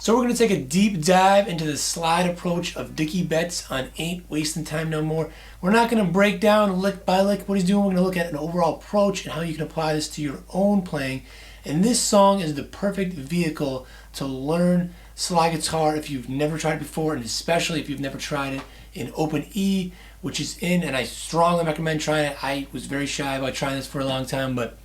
So we're going to take a deep dive into the slide approach of Dickey Betts on Ain't Wasting Time No More. We're not going to break down lick by lick what he's doing. We're going to look at an overall approach and how you can apply this to your own playing. And this song is the perfect vehicle to learn slide guitar if you've never tried it before, and especially if you've never tried it in open E, which is in, and I strongly recommend trying it. I was very shy about trying this for a long time, but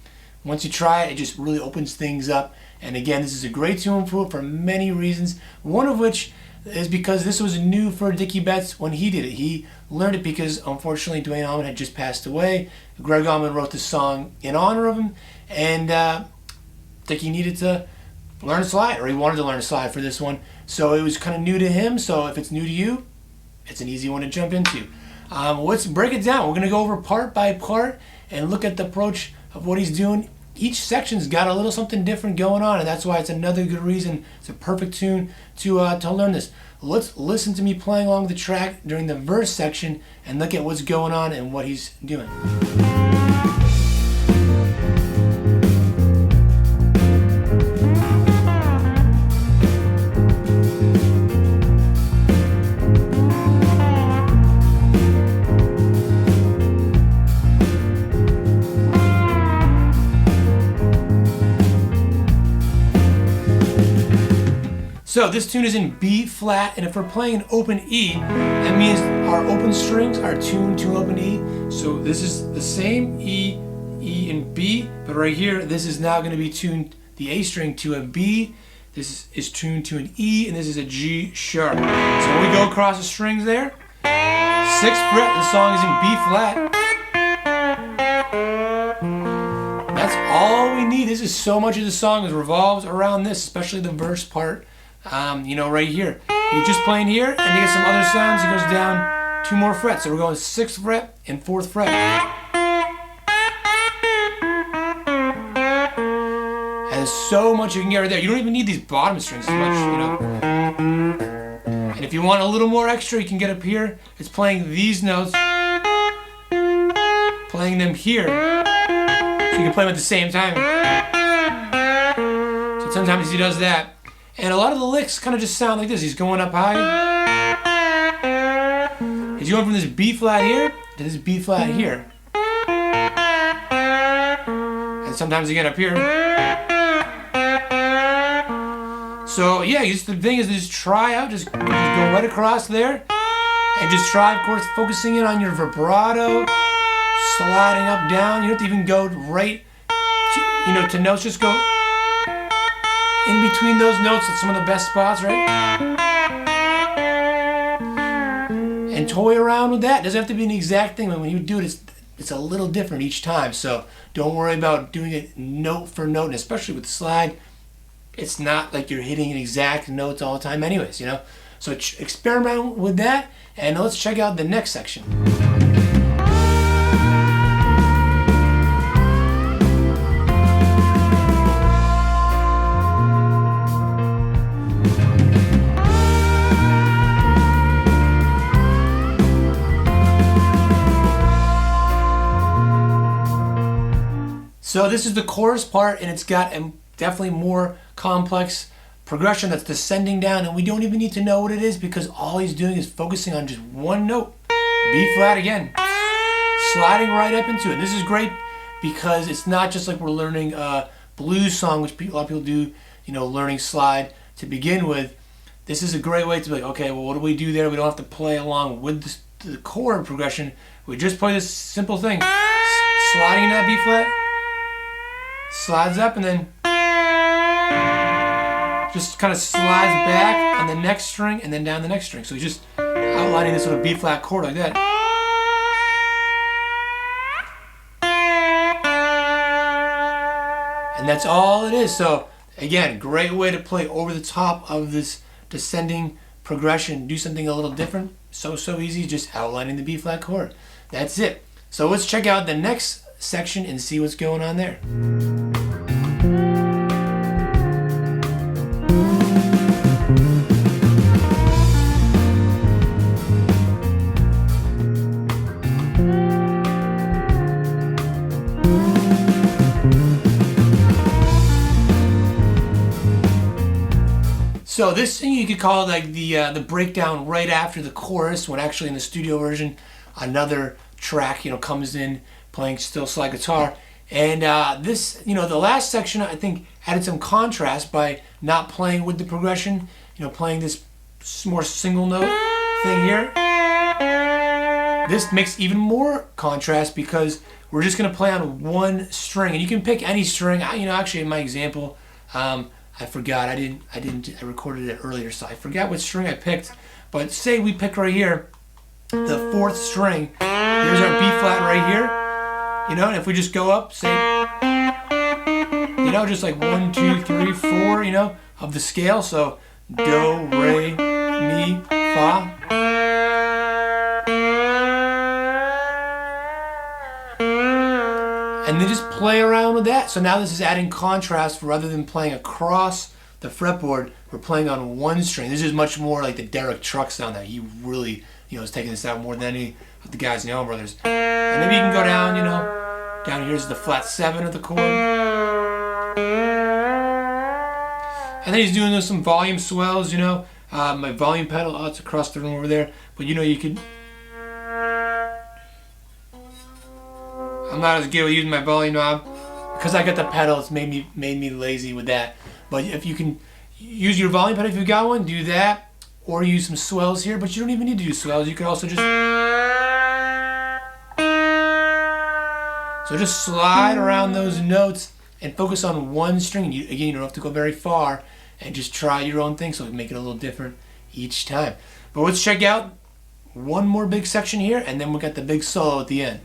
once you try it, it just really opens things up. And again, this is a great tune for many reasons. One of which is because this was new for Dickey Betts when he did it. He learned it because, unfortunately, Dwayne Allman had just passed away. Greg Allman wrote this song in honor of him, and Dickey needed to learn a slide, or he wanted to learn a slide for this one. So it was kind of new to him. So if it's new to you, it's an easy one to jump into. Let's break it down. We're going to go over part by part and look at the approach of what he's doing. Each section's got a little something different going on, and that's why it's another good reason. It's a perfect tune to learn this. Let's listen to me playing along the track during the verse section and look at what's going on and what he's doing. So this tune is in B flat, and if we're playing an open E, that means our open strings are tuned to an open E. So this is the same E, E, and B, but right here, this is now going to be tuned, the A string, to a B. This is tuned to an E, and this is a G sharp. So when we go across the strings there, 6th fret, the song is in B flat. That's all we need. This is so much of the song is revolves around this, especially the verse part. Right here. He's just playing here, and to get some other sounds, he goes down 2 more frets. So we're going 6th fret and 4th fret. And there's so much you can get right there. You don't even need these bottom strings as much, And if you want a little more extra, you can get up here. It's playing these notes, playing them here, so you can play them at the same time. So sometimes he does that. And a lot of the licks kind of just sound like this. He's going up high. He's going from this B flat here to this B flat here. And sometimes again up here. So yeah, the thing is to just try out, just go right across there. And just try, of course, focusing in on your vibrato, sliding up, down. You don't have to even go right to notes, just go in between those notes. That's some of the best spots, right? And toy around with that. It doesn't have to be an exact thing, but when you do it, it's a little different each time. So don't worry about doing it note for note, and especially with the slide, it's not like you're hitting exact notes all the time anyways, So experiment with that, and let's check out the next section. So this is the chorus part, and it's got a definitely more complex progression that's descending down, and we don't even need to know what it is because all he's doing is focusing on just one note, B flat again, sliding right up into it. This is great because it's not just like we're learning a blues song, which a lot of people do, learning slide to begin with. This is a great way to be like, okay, well, what do we do there? We don't have to play along with the chord progression. We just play this simple thing, sliding in that B flat, slides up, and then just kind of slides back on the next string and then down the next string. So he's just outlining this with a B flat chord like that. And that's all it is. So again, great way to play over the top of this descending progression. Do something a little different. So easy, just outlining the B flat chord. That's it. So let's check out the next section and see what's going on there. So this thing you could call like the breakdown right after the chorus, when actually in the studio version another track comes in playing still slide guitar. And this, the last section I think added some contrast by not playing with the progression, playing this more single note thing here. This makes even more contrast because we're just going to play on one string, and you can pick any string. Actually in my example, I forgot. I recorded it earlier, so I forgot what string I picked. But say we pick right here the 4th string. Here's our B flat right here. And if we just go up, say, just like 1, 2, 3, 4, of the scale. So do, re, mi, fa. And then just play around with that. So now this is adding contrast. Rather than playing across the fretboard, we're playing on one string. This is much more like the Derek Truck sound that he really, is taking this out more than any of the guys in the Allman Brothers. And maybe you can go down, down here's the flat 7 of the chord. And then he's doing some volume swells, my volume pedal, it's across the room over there. But you could, I'm not as good with using my volume knob because I got the pedal. It's made me lazy with that. But if you can use your volume pedal, if you got one, do that, or use some swells here. But you don't even need to do swells. You could also just slide around those notes and focus on one string. You don't have to go very far, and just try your own thing. So make it a little different each time. But let's check out one more big section here, and then we got the big solo at the end.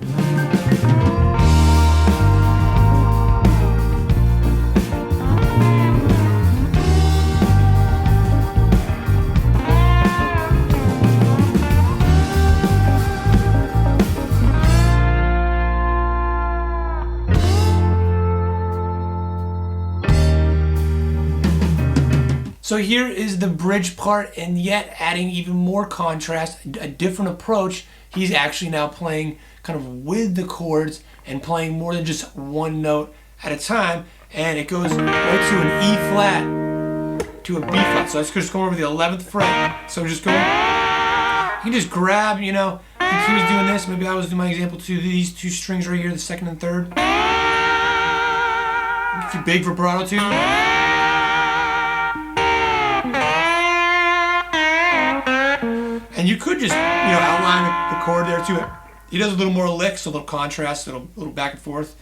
So here is the bridge part, and yet adding even more contrast, a different approach. He's actually now playing kind of with the chords and playing more than just one note at a time, and it goes right to an E flat to a B flat. So let's just go over the 11th fret. So just go, you can just grab, I think he was doing this, maybe I was doing my example too, these two strings right here, the 2nd and 3rd. Get your big vibrato too. And you could just, outline the chord there too. He does a little more licks, a little contrast, a little back and forth.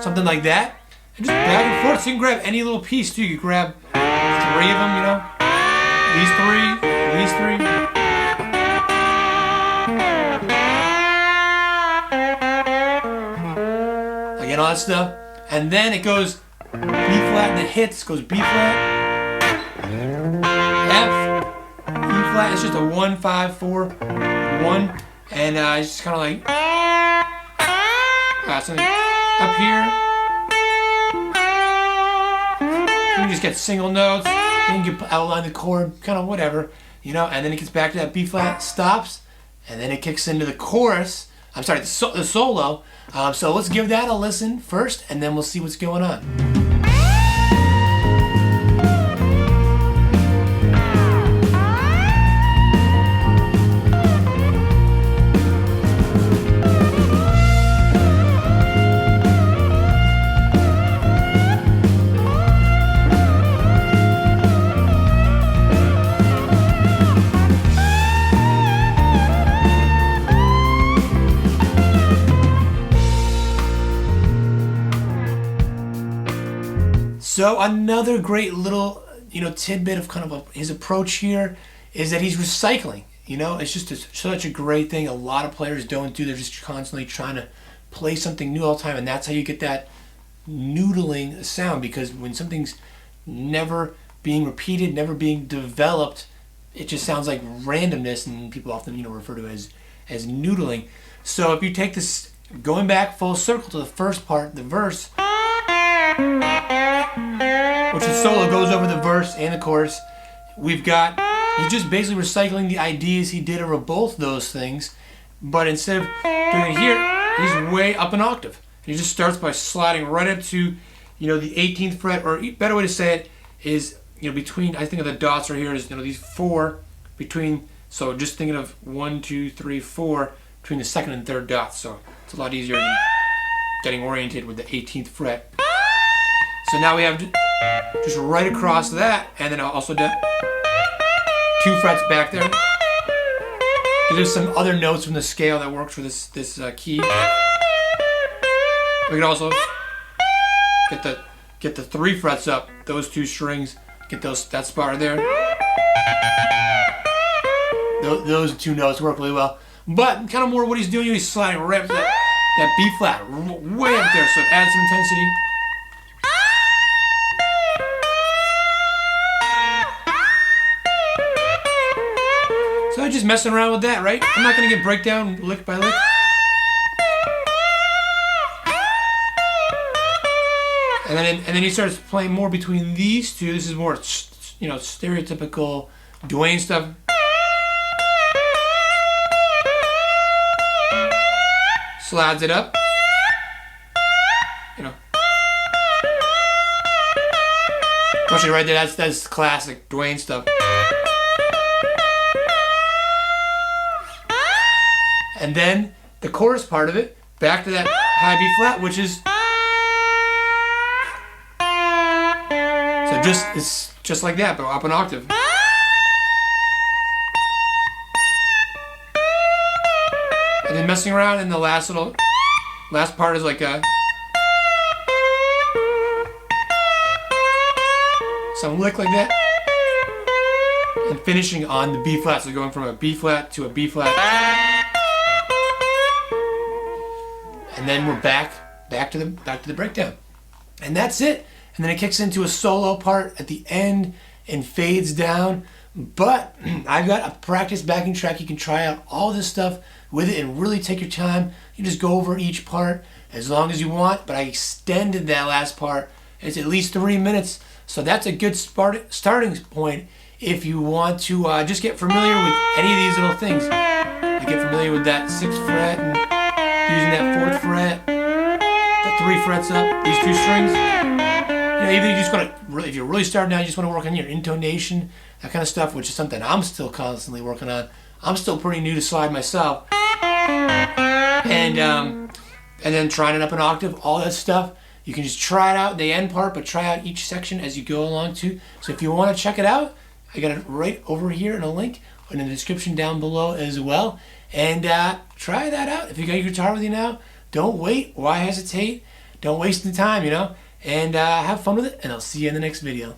Something like that. And just back and forth. So you can grab any little piece too. You can grab 3 of them, These 3, again, all that stuff. And then it goes B flat, and the hits goes B flat, F, E flat. It's just a 1, 5, 4, 1, and it's just kind of like something up here. You can just get single notes. Then you can outline the chord, kind of whatever, and then it gets back to that B flat, stops, and then it kicks into the chorus. I'm sorry, the solo. So let's give that a listen first, and then we'll see what's going on. So another great little, tidbit of kind of his approach here is that he's recycling. It's just such a great thing. A lot of players don't do. They're just constantly trying to play something new all the time, and that's how you get that noodling sound. Because when something's never being repeated, never being developed, it just sounds like randomness, and people often refer to it as noodling. So if you take this, going back full circle to the first part, the verse, which the solo goes over the verse and the chorus, he's just basically recycling the ideas he did over both those things, but instead of doing it here, he's way up an octave. And he just starts by sliding right up to, you know, the 18th fret, or a better way to say it is, you know, between, I think of the dots right here is, you know, these 4 between, so just thinking of 1, 2, 3, 4 between the 2nd and 3rd dots. So it's a lot easier than getting oriented with the 18th fret. So now we have just right across that, and then also 2 frets back there. There's some other notes from the scale that works for this key. We can also get the 3 frets up, those 2 strings, get that spot right there. Those 2 notes work really well. But kind of more what he's doing, he's sliding right up to that B flat, way up there, so it adds some intensity. So I'm just messing around with that, right? I'm not going to get breakdown lick by lick. And then he starts playing more between these 2. This is more, you know, stereotypical Dwayne stuff. Slides it up. You know. Actually, right there, that's classic Dwayne stuff. And then the chorus part of it, back to that high B flat, which is it's just like that, but up an octave. And then messing around in the last part is like some lick like that, and finishing on the B flat. So going from a B flat to a B flat, and then we're back to the breakdown, and that's it. And then it kicks into a solo part at the end and fades down. But I've got a practice backing track. You can try out all this stuff with it and really take your time. You just go over each part as long as you want, but I extended that last part. It's at least 3 minutes, so that's a good starting point if you want to just get familiar with any of these little things. You get familiar with that 6th fret and using that 4th fret, the 3 frets up, these 2 strings. You know, either you just want to, if you're really starting out, you just want to work on your intonation, that kind of stuff, which is something I'm still constantly working on. I'm still pretty new to slide myself. And then trying it up an octave, all that stuff. You can just try it out, the end part, but try out each section as you go along too. So if you want to check it out, I got it right over here in a link in the description down below as well. And try that out. If you got your guitar with you now, don't wait. Why hesitate? Don't waste the time, you know. And have fun with it, and I'll see you in the next video.